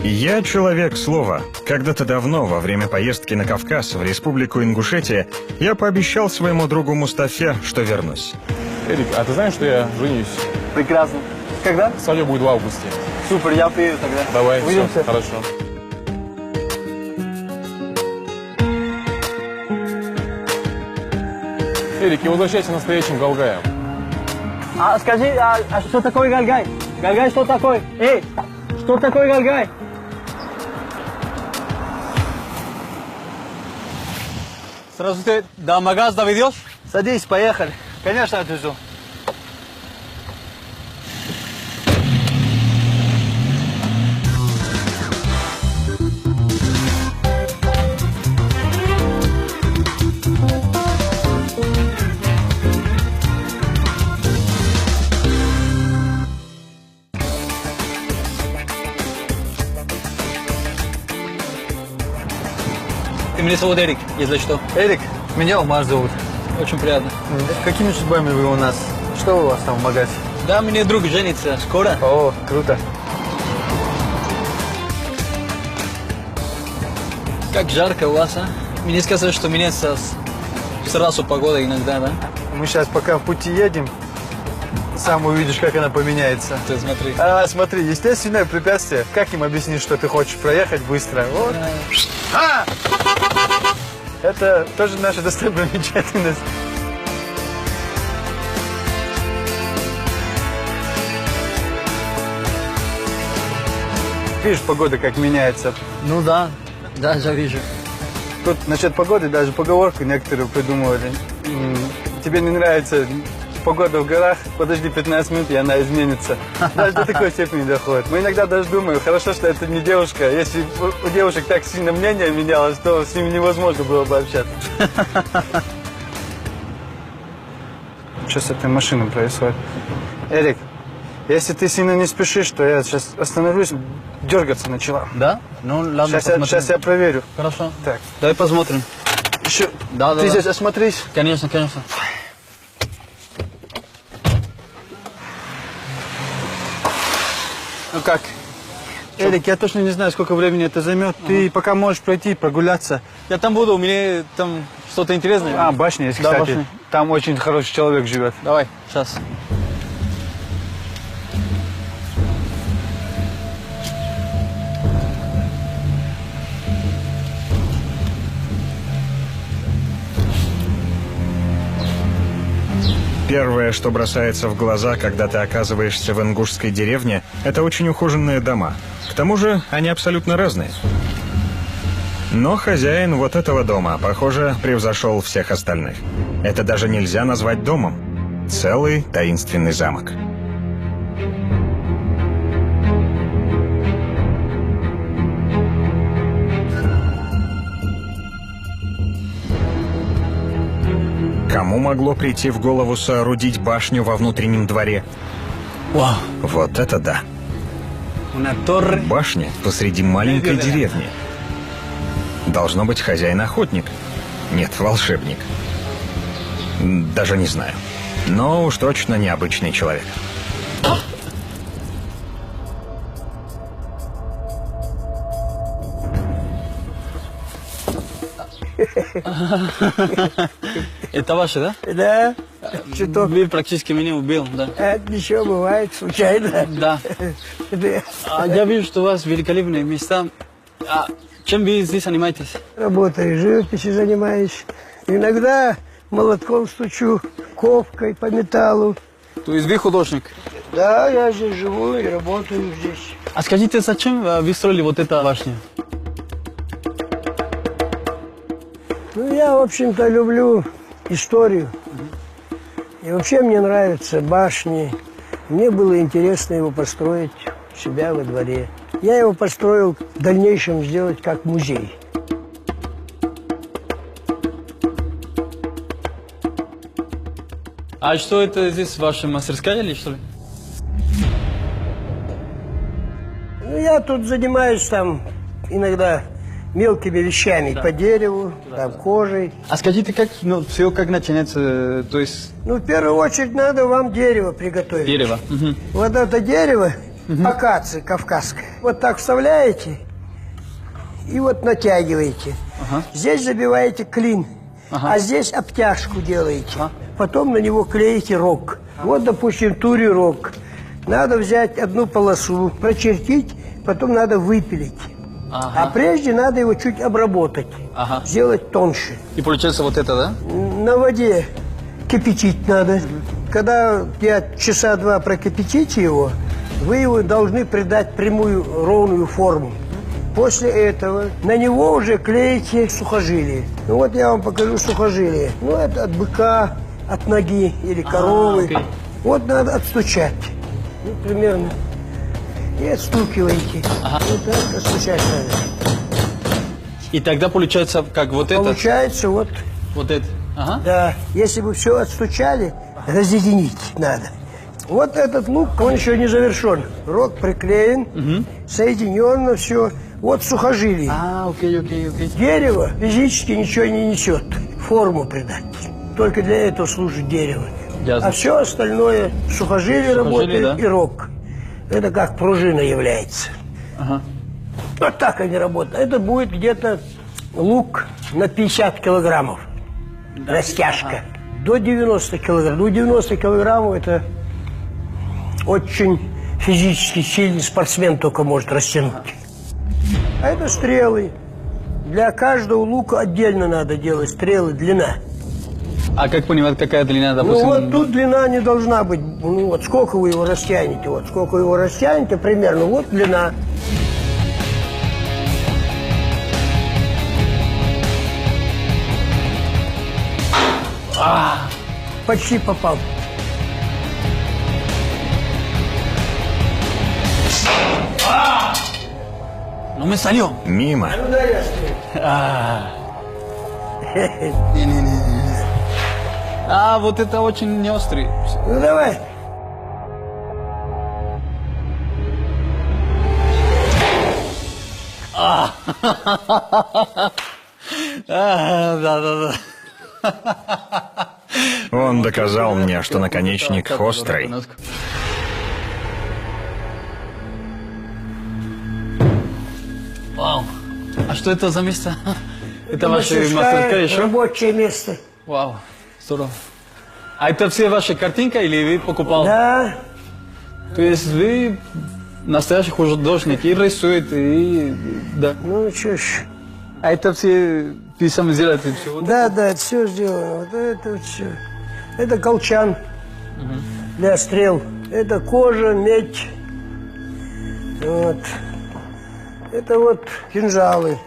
Я человек слова. Когда-то давно, во время поездки на Кавказ, в республику Ингушетия, я пообещал своему другу Мустафе, что вернусь. Эрик, а ты знаешь, что я женюсь? Прекрасно. Когда? Свадьба будет в августе. Супер, я приеду тогда. Давай, увидимся. все, хорошо. Эрик, не возвращайся настоящим Галгаем. А скажи, а что такое Галгай? Галгай что такое? Эй, что такое Галгай? Сразу ты до магаза доведешь? Садись, поехали. Конечно, отвезу. Меня зовут Эрик, если что. Эрик, меня Умар зовут. Очень приятно. Какими судьбами вы у нас? Что у вас там в магазе? Да, мне друг женится скоро. О, круто. Как жарко у вас, а? Мне сказали, что меняется сразу погода иногда, да? Мы сейчас пока в пути едем, сам увидишь, как она поменяется. Ты смотри. Смотри, естественное препятствие. Как им объяснить, что ты хочешь проехать быстро? Вот. Это тоже наша достопримечательность. Видишь, погода как меняется. Ну да, да, я вижу. Тут насчет погоды даже поговорку некоторые придумывали. Тебе не нравится погода в горах, подожди 15 минут, и она изменится. Даже до такой степени доходит. Мы иногда даже думаем, хорошо, что это не девушка. Если у девушек так сильно мнение менялось, то с ними невозможно было бы общаться. Что с этой машиной происходит? Эрик, если ты сильно не спешишь, то я сейчас остановлюсь. Дергаться начала. Да? Ну ладно, Сейчас я проверю. Хорошо. Так. Давай посмотрим. Еще. Да, Ты здесь осмотрись. Конечно, конечно. Ну как? Эрик, я точно не знаю, сколько времени это займет. Ты пока можешь пройти, прогуляться. Я там буду, у меня там что-то интересное. Башня есть, Да, кстати. башня. Там очень хороший человек живет. Давай, сейчас. Первое, что бросается в глаза, когда ты оказываешься в ингушской деревне, это очень ухоженные дома. К тому же они абсолютно разные. Но хозяин вот этого дома, похоже, превзошел всех остальных. Это даже нельзя назвать домом. Целый таинственный замок. Кому могло прийти в голову соорудить башню во внутреннем дворе? Вау. Вот это да. Башня посреди маленькой деревни. Должно быть хозяин-охотник. Нет, волшебник. Даже не знаю. Но уж точно необычный человек. Это ваше, да? Да, чуток. Вы практически меня убил, да. Это ничего, бывает, случайно. Да. Да. Я вижу, что у вас великолепные места. Чем вы здесь занимаетесь? Работой, живописью занимаюсь. Иногда молотком стучу, ковкой по металлу. То есть вы художник? Да, я здесь живу и работаю здесь. А скажите, зачем вы строили вот эту башню? Ну, я, в общем-то, люблю историю. И вообще мне нравятся башни. Мне было интересно его построить у себя во дворе. Я его построил в дальнейшем сделать как музей. А что это здесь, ваша мастерская или что ли? Ну, я тут занимаюсь там иногда мелкими вещами по дереву, там кожей. А скажите, как все как начинается, то есть... Ну, в первую очередь надо вам дерево приготовить. Дерево. Вот это дерево Акация кавказская. Вот так вставляете и вот натягиваете. Здесь забиваете клин, а здесь обтяжку делаете. Потом на него клеите рог. Вот, допустим, туре рог. Надо взять одну полосу, прочертить, потом надо выпилить. А прежде надо его чуть обработать, сделать тоньше. И получается вот это, да? На воде кипятить надо. Когда 5 часа 2 прокипятите его, вы его должны придать прямую ровную форму. После этого на него уже клеите сухожилие. Ну вот я вам покажу сухожилие. Ну это от быка, от ноги или коровы. Вот надо отстучать. Ну, примерно. И отстукиваете. Вот так отстучать надо. И тогда получается как вот это? Получается вот. Вот это. Да. Если вы все отстучали, разъединить надо. Вот этот лук, он еще не завершен. Рог приклеен, соединенно все. Вот сухожилие. Окей. Дерево физически ничего не несет. Форму придать. Только для этого служит дерево. Ясно. А все остальное сухожилие работает, да? и рог. Это как пружина является. Вот так они работают. Это будет где-то лук на 50 килограммов. Растяжка. До 90 килограмм. Ну, 90 килограммов это очень физически сильный спортсмен только может растянуть. А это стрелы. Для каждого лука отдельно надо делать стрелы, длина. А как понимать, какая длина, допустим? Ну вот тут длина не должна быть. Ну вот сколько вы его растянете? Вот сколько вы его растянете примерно, вот длина. Почти попал. Ну мы сольем. Мимо. Вот это очень не острый. Ну давай. Да. Он доказал мне, что наконечник острый. Вау. А что это за место? Это ваша Мастерская, мастерская еще? рабочее место. Вау, здорово. А это все ваша картинка или вы покупал? Да. То есть вы настоящий художник и рисует, и... Да. Ну что ж. А это все... Ты сам сделаете все? Да, это все сделано. Вот это вот все. Это колчан для стрел. Это кожа, медь. Вот. Это вот кинжалы.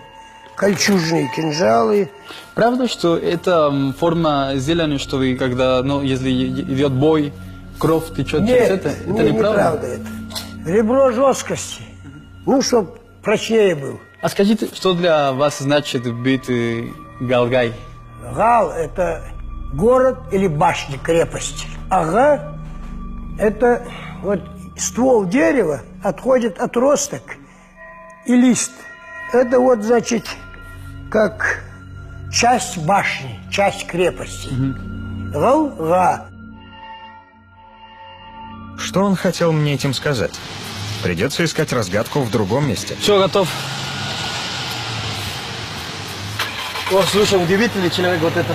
Кольчужные кинжалы. Правда, что это форма сделана, что вы когда, если идет бой, кровь течет через это? Это неправда это. Ребро жесткости. Ну, чтоб прочнее был. А скажите, что для вас значит быть Галгай? Гал – это город или башня, крепость. Ага – это вот ствол дерева, отходит отросток и лист. Это вот, значит, как часть башни, часть крепости. Гал-га. Что он хотел мне этим сказать? Придется искать разгадку в другом месте. Все, готов. О, слушай, удивительный человек вот это.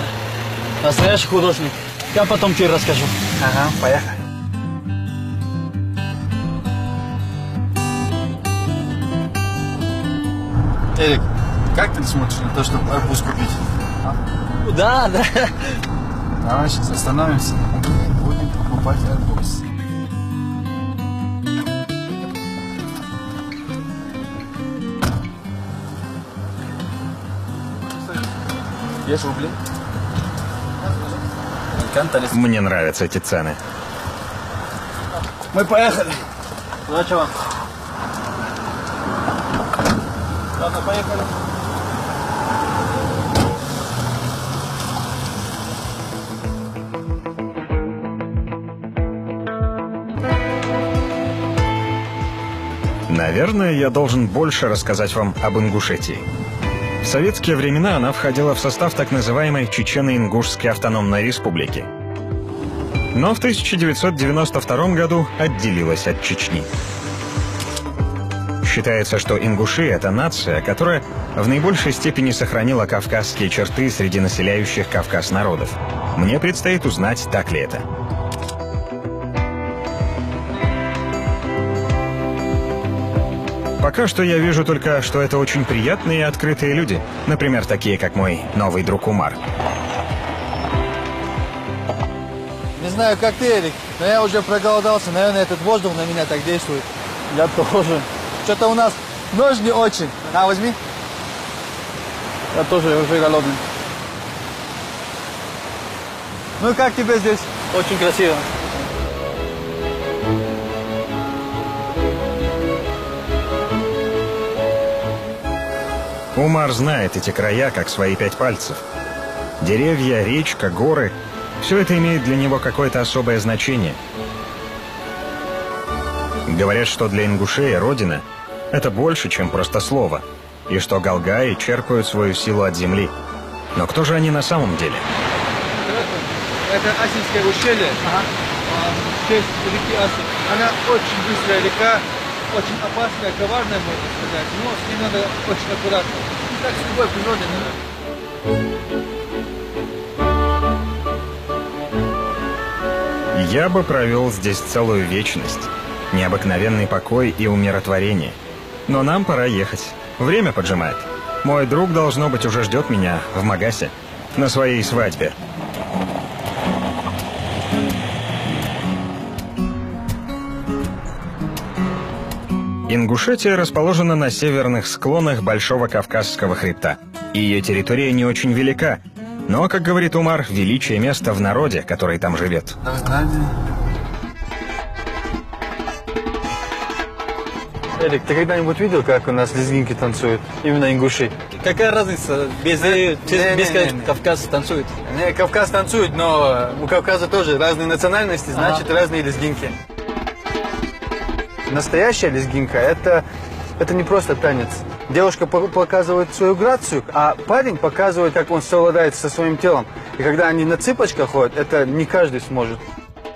Настоящий художник. Я потом тебе расскажу. Ага, поехали. Эрик, как ты смотришь на то, чтобы арбуз купить? Да. Давай сейчас остановимся и будем покупать арбуз. Есть рубли? Мне нравятся эти цены. Мы поехали. Удачи вам. Ладно, поехали. Наверное, я должен больше рассказать вам об Ингушетии. В советские времена она входила в состав так называемой Чечено-Ингушской автономной республики. Но в 1992 году отделилась от Чечни. Считается, что ингуши — это нация, которая в наибольшей степени сохранила кавказские черты среди населяющих Кавказ народов. Мне предстоит узнать, так ли это. Пока что я вижу только, что это очень приятные и открытые люди. Например, такие, как мой новый друг Умар. Не знаю, как ты, Эрик, но я уже проголодался. Наверное, этот воздух на меня так действует. Я тоже. Что-то у нас нож не очень. На, возьми. Я тоже уже голодный. Ну, как тебе здесь? Очень красиво. Умар знает эти края как свои 5 пальцев. Деревья, речка, горы — все это имеет для него какое-то особое значение. Говорят, что для ингушей родина — это больше, чем просто слово, и что галгаи черпают свою силу от земли. Но кто же они на самом деле? Это Асинское ущелье. В честь реки Асин. Она очень быстрая река, очень опасная, коварная, можно сказать. Но с ней надо очень аккуратно. И так с любой природой не надо. Я бы провел здесь целую вечность. Необыкновенный покой и умиротворение. Но нам пора ехать. Время поджимает. Мой друг, должно быть, уже ждет меня в Магасе на своей свадьбе. Ингушетия расположена на северных склонах Большого Кавказского хребта. Ее территория не очень велика, но, как говорит Умар, величие места в народе, который там живет. Эрик, ты когда-нибудь видел, как у нас лезгинки танцуют? Именно ингуши. Какая разница? Без Кавказ танцует. Не, Кавказ танцует, но у Кавказа тоже разные национальности, значит, разные лезгинки. Настоящая лезгинка это не просто танец. Девушка показывает свою грацию, а парень показывает, как он совладает со своим телом. И когда они на цыпочках ходят, это не каждый сможет.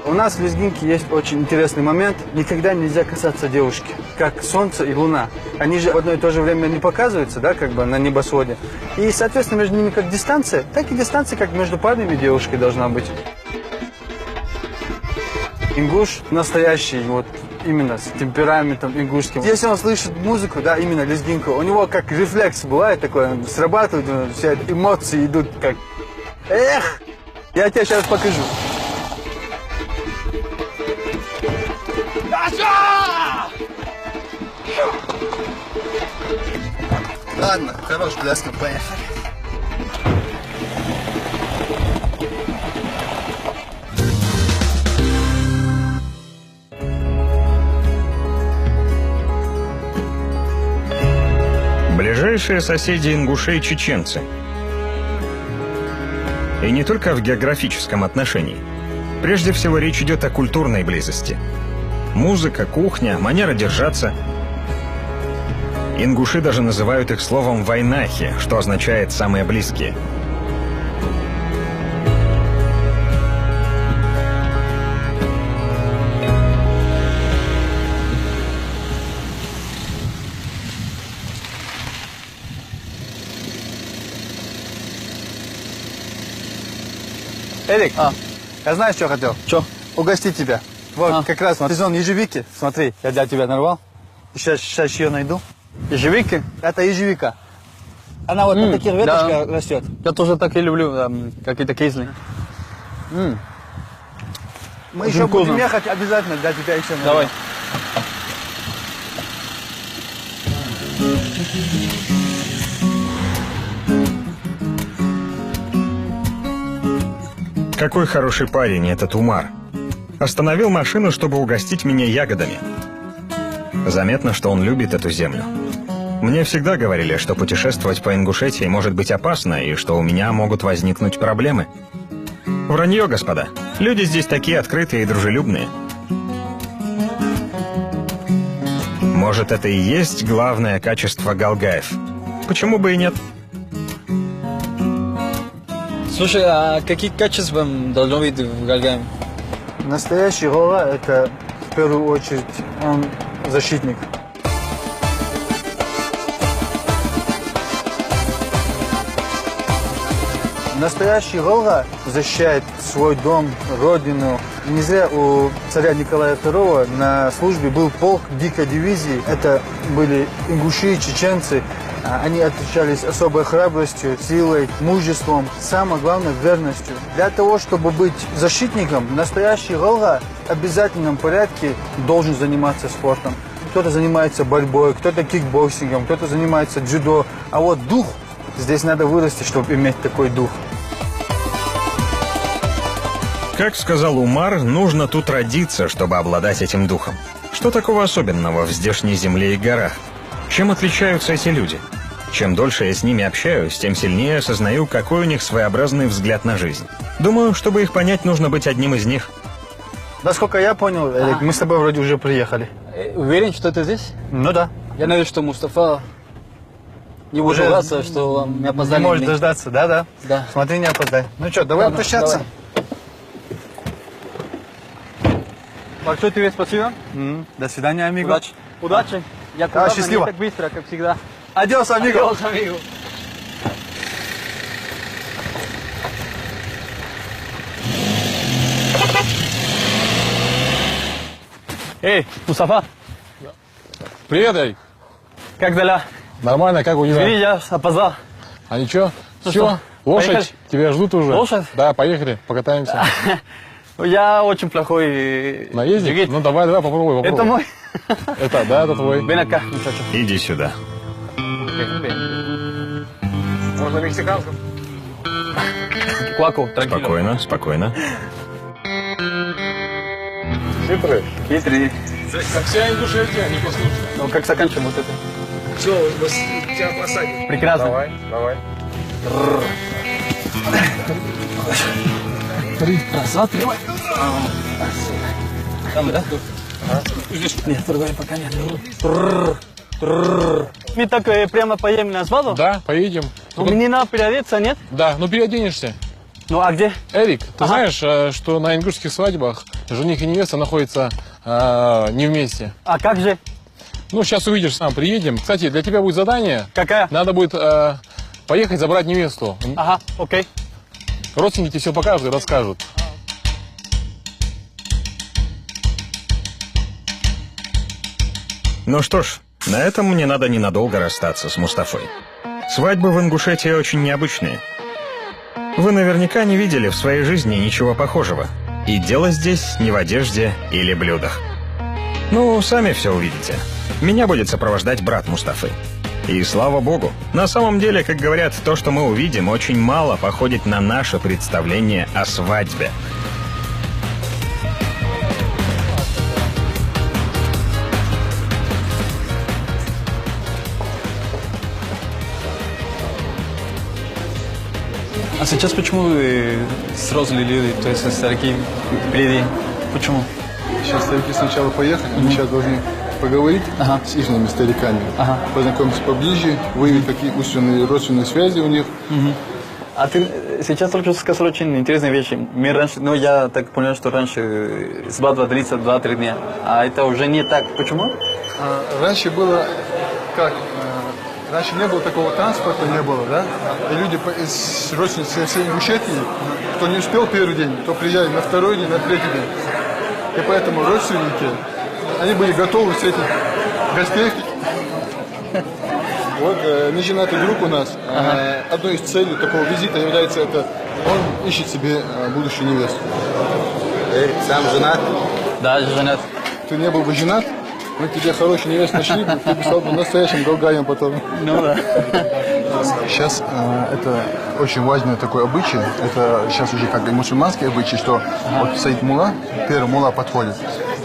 У нас в лезгинке есть очень интересный момент. Никогда нельзя касаться девушки, как солнце и луна. Они же в одно и то же время не показываются, да, как бы на небосводе. И, соответственно, между ними как дистанция, так и дистанция, как между парнем и девушкой должна быть. Ингуш настоящий, вот именно с темпераментом ингушским. Если он слышит музыку, да, именно лезгинку, у него как рефлекс бывает такой, он срабатывает, все эмоции идут как... Эх! Я тебе сейчас покажу. Ладно, хорош пляска, поехали. Ближайшие соседи ингушей — чеченцы. И не только в географическом отношении. Прежде всего речь идет о культурной близости. Музыка, кухня, манера держаться. Ингуши даже называют их словом «вайнахи», что означает «самые близкие». Эрик, я знаю, что хотел. Что? Угостить тебя. Вот, как раз сезон ежевики. Смотри, я для тебя нарвал. Сейчас ее найду. Ежевики? Это ежевика. Она вот на таких веточках растет. Я тоже так и люблю, какие-то кислые. Мы еще будем ехать, обязательно для тебя еще найду. Давай. Какой хороший парень этот Умар. Остановил машину, чтобы угостить меня ягодами. Заметно, что он любит эту землю. Мне всегда говорили, что путешествовать по Ингушетии может быть опасно и что у меня могут возникнуть проблемы. Вранье, господа. Люди здесь такие открытые и дружелюбные. Может, это и есть главное качество галгаев? Почему бы и нет? Слушай, а какие качества должно быть в галгае? Настоящий голга — это в первую очередь он защитник. Настоящий Волга защищает свой дом, родину. Не зря у царя Николая II на службе был полк дикой дивизии. Это были ингуши, чеченцы. Они отличались особой храбростью, силой, мужеством, самое главное, верностью. Для того, чтобы быть защитником, настоящий Волга в обязательном порядке должен заниматься спортом. Кто-то занимается борьбой, кто-то кикбоксингом, кто-то занимается дзюдо. А вот дух, здесь надо вырасти, чтобы иметь такой дух. Как сказал Умар, нужно тут родиться, чтобы обладать этим духом. Что такого особенного в здешней земле и горах? Чем отличаются эти люди? Чем дольше я с ними общаюсь, тем сильнее осознаю, какой у них своеобразный взгляд на жизнь. Думаю, чтобы их понять, нужно быть одним из них. Насколько я понял, Эрик, мы с тобой вроде уже приехали. Уверен, что это здесь? Ну да. Я надеюсь, что Мустафа не будет ругаться, что мы опоздали. Не может дождаться, да? Да. Смотри, не опоздай. Ну что, давай Ладно, прощаться. Большое тебе спасибо. До свидания, амиго. Удачи. Удачи. Я аккуратно, счастливо. не так быстро, как всегда. Адиос, амиго. Adiós, amigo. Эй, Мустафа, Привет, Эрик. как дела? Нормально, как у тебя? Извини, я опоздал. А ничего? Ну Все, что, лошадь, поехали? тебя ждут уже. Лошадь? Да, поехали, покатаемся. Я очень плохой Наездник? джигит. Ну давай, попробуй. Это мой. Это, да, это твой. Ven acá, muchacho. Иди сюда. Можно мексиканцев? Куаку, tranquilo. Спокойно, спокойно. Хитрый. Хитрый. Как вся ингушетия, не послушай. Ну, как заканчиваем вот это? Все, тебя посадим. Прекрасно. Давай. Раз, два, три. Там, да? Нет, другой пока нет. Мы так прямо поедем на свадьбу? Да, поедем. Ну, мне надо переодеться, нет? Да, ну переоденешься. Ну, а где? Эрик, ты знаешь, что на ингушских свадьбах жених и невеста находятся не вместе? А как же? Ну, сейчас увидишь сам, приедем. Кстати, для тебя будет задание. Какая? Надо будет поехать забрать невесту. Ага, окей. Родственники тебе все покажут и расскажут. Ну что ж, на этом мне надо ненадолго расстаться с Мустафой. Свадьбы в Ингушетии очень необычные. Вы наверняка не видели в своей жизни ничего похожего. И дело здесь не в одежде или блюдах. Ну, сами все увидите. Меня будет сопровождать брат Мустафы. И слава богу, на самом деле, как говорят, то, что мы увидим, очень мало походит на наше представление о свадьбе. А сейчас почему вы взрослые люди, то есть старики, впереди? Почему? Сейчас старики сначала поехали, мы сейчас должны поговорить с их стариками, познакомиться поближе, выявить какие умственные родственные связи у них. А ты сейчас только сказал очень интересные вещи. Мы раньше, ну я так понял, что раньше свадьба длится 2-3 дня, а это уже не так. Почему? Раньше было как? Раньше не было такого транспорта, не было, да? И люди из родственников всей Ингушетии, кто не успел первый день, то приезжали на второй день, на третий день. И поэтому родственники, они были готовы встретить гостей. Вот неженатый друг у нас. Одной из целей такого визита является это, он ищет себе будущую невесту. Сам женат? Да, женат. Ты не был бы женат, мы тебе хорошую невесту нашли, ты бы стал бы настоящим долгаем потом. Ну да. Сейчас это очень важный такой обычай. Это сейчас уже как и мусульманский обычай, что вот стоит мулла, первый мулла подходит.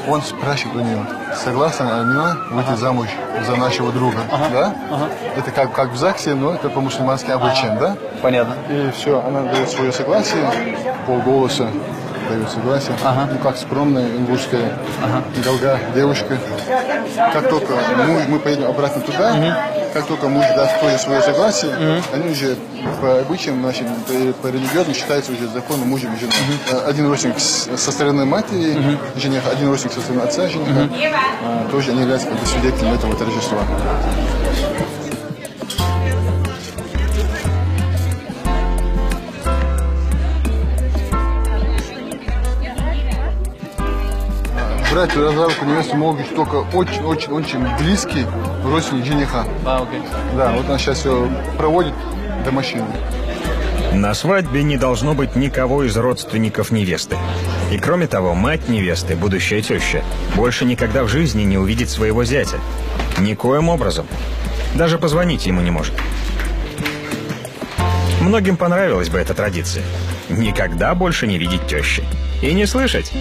Он спрашивает у нее, согласна она выйти замуж за нашего друга, да? Это как в ЗАГСе, но это по мусульманским обычаям, да? Понятно. И все, она дает свое согласие, полголоса дает согласие. Ну, как скромная ингушская долга девушка. Как только мы поедем обратно туда, как только муж даст тоже свое согласие, они уже по обычаям нашим, по религиозному считаются уже законным мужем и женой. Один родственник со стороны матери жениха, один родственник со стороны отца жениха, тоже они являются как бы свидетелями этого торжества. брать за руку невесту могут только очень близкий родственник жениха. Окей. Да, вот она сейчас все проводит до машины. На свадьбе не должно быть никого из родственников невесты. И кроме того, мать невесты, будущая теща, больше никогда в жизни не увидит своего зятя. Никоим образом. Даже позвонить ему не может. Многим понравилась бы эта традиция. Никогда больше не видеть тещи. И не слышать.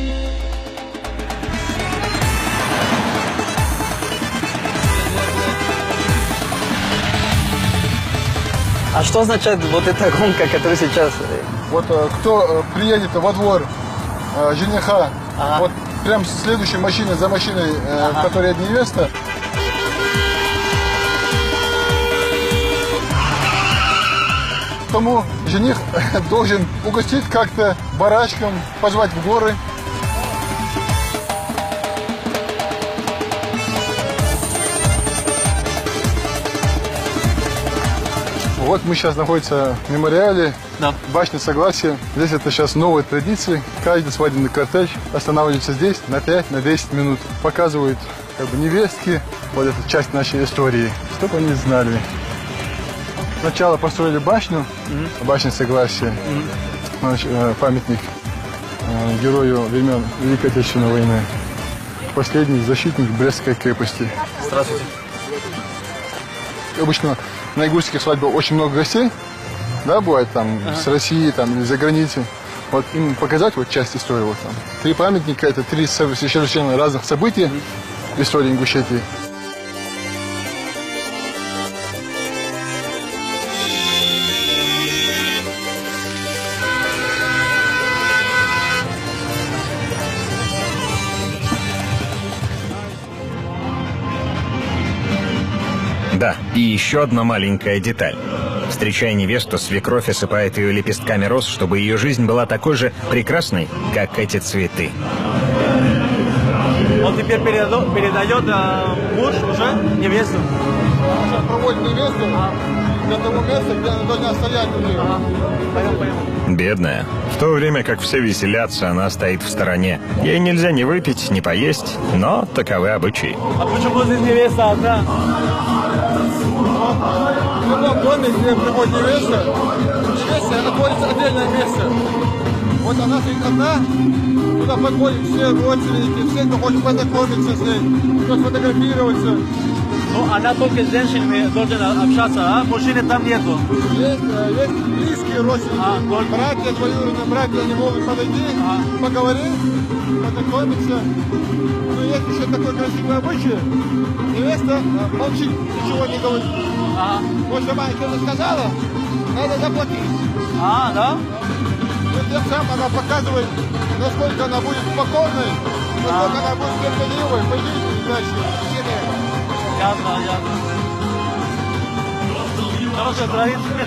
А что означает вот эта гонка, которая сейчас? Вот кто приедет во двор жениха, вот прям следующей машиной за машиной, в которой едет невеста, тому жених должен угостить как-то барашком, позвать в горы. Вот мы сейчас находимся в мемориале, башня Согласия. Здесь это сейчас новая традиция. Каждый свадебный кортеж останавливается здесь на 5-10 минут. Показывают как бы невестки, вот эту часть нашей истории, чтобы они знали. Сначала построили башню, башня Согласия, памятник герою времен Великой Отечественной войны. Последний защитник Брестской крепости. Здравствуйте. Обычно на ингушских свадьбах очень много гостей, да, бывает там с России там, или за границей. Вот им показать вот часть истории. Вот, там. 3 памятника, это 3 совершенно разных события в истории Ингушетии. Да, и еще одна маленькая деталь. Встречая невесту, свекровь осыпает ее лепестками роз, чтобы ее жизнь была такой же прекрасной, как эти цветы. Он теперь передает муж уже невесту. Сейчас проводит невесту до того места, где она должна стоять уже. Бедная. В то время как все веселятся, она стоит в стороне. Ей нельзя ни выпить, ни поесть, но таковы обычаи. А почему здесь невеста одна? В любом доме, где приходит невеста отводится отдельное место. Вот она стоит одна, туда подходят все родственники, все, кто хочет познакомиться с ней, кто сфотографироваться. Ну, она только с женщинами должна общаться, а мужчины там нету. Есть близкие родственники, братья, двоюродные братья, они могут подойти, поговорить, познакомиться. Но есть еще такой красивый обычай. Невеста молчит, ничего не говорит. Вот что мать что-то сказала, надо заплатить. Да? И тем самым она показывает, насколько она будет покорной, насколько она будет терпеливой, пойдите дальше. Ясно. Хорошая традиция.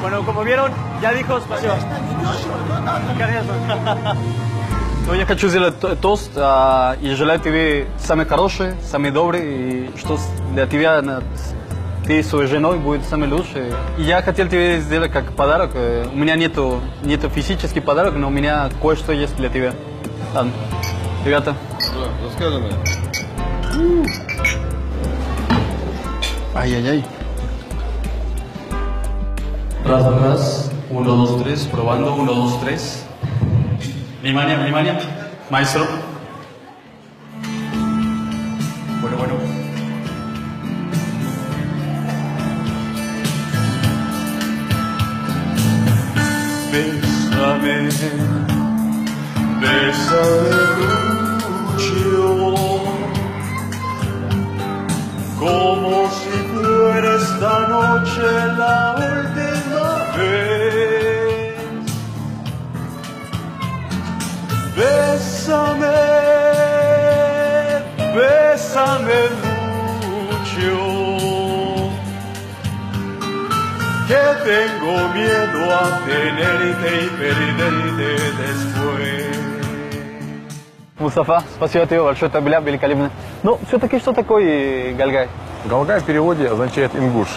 Bueno, como vieron, ya dijo спасибо. Ну, я хочу сделать тост и желаю тебе самое хорошее, самое доброе, и что для тебя, ты с своей женой будет самое лучшее. И я хотел тебе сделать как подарок. У меня нету физический подарок, но у меня кое-что есть для тебя. Ладно. Ребята. Рассказывай. Ай-яй-яй. Раз. 1, 2, 3. Probando. 1, 2, 3. Vнимание. Maestro. Bueno. Bésame mucho, como si fuera esta noche la última vez. Bésame mucho, que tengo miedo a tenerte y perderte después. Мустафа, спасибо тебе большое, это была великолепно. Но все-таки что такое Галгай? Галгай в переводе означает ингуш.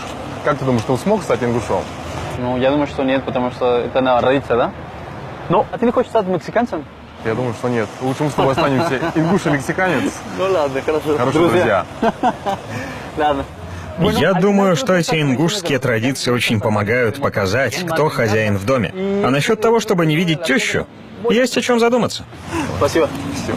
Как ты думаешь, что он смог стать ингушом? Ну, я думаю, что нет, потому что это на родиться, да? Ну, а ты не хочешь стать мексиканцем? Я думаю, что нет. Лучше мы с тобой останемся ингуш и мексиканец. Ну ладно, хорошо. Хорошие друзья. Ладно. Я думаю, что эти ингушские традиции очень помогают показать, кто хозяин в доме. А насчет того, чтобы не видеть тещу, есть о чем задуматься. Спасибо. Все.